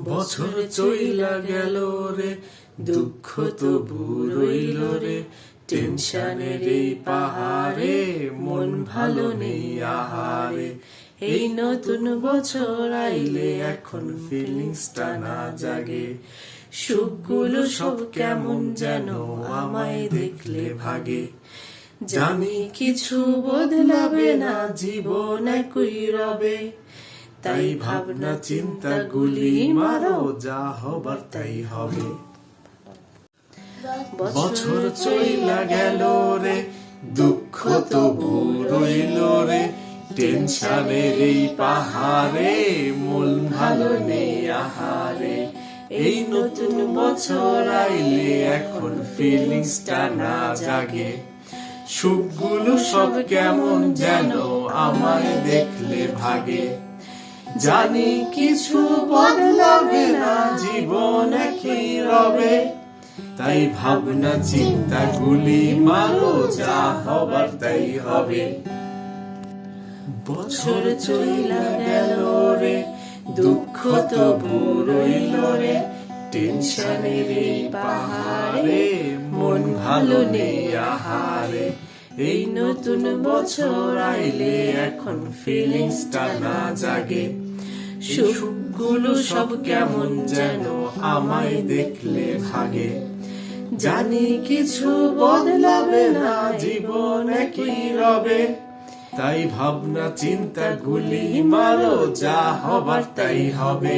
বছর চইলা গেল রে, দুঃখ তবু রইল রে, টেনশনের এই পাহাড়ে মন ভালো নেই আহারে। এই নতুন বছর আইলে এখন ফিলিংসটা না জাগে, সুখগুলো সব কেমন যেন আমায় দেখলে ভাগে। জানি কিছু বদলাবে না, জীবন একই রবে, তাই ভাবনা চিন্তা গুলি মারো, যা হবার তাই হবে। বছর চইলা গেল রে, দুঃখ তবু রইল রে, টেনশনের এই পাহাড়ে মন ভালো নেই আহারে। এই নতুন বছর আইলে এখন ফিলিংসটা না জাগে, সুখগুলো সব কেমন যেন আমায় দেখলে ভাগে। জানি কিছু বদলাবে না, জীবন একই রবে, তাই ভাবনা চিন্তা গুলি মারো, যা হবার তাই হবে। বছর চইলা গেল রে, দুঃখ তবু রইল রে, টেনশনের এই পাহাড়ে মন ভালো নেই আহারে। এই নতুন বছর আইলে এখন ফিলিংসটা না জাগে, সুখগুলো সব কেমন যেন আমায় দেখলে ভাগে। জানি কিছু বদলাবে না, জীবন একই রবে, তাই ভাবনা চিন্তা গুলি মারো, যা হবার তাই হবে।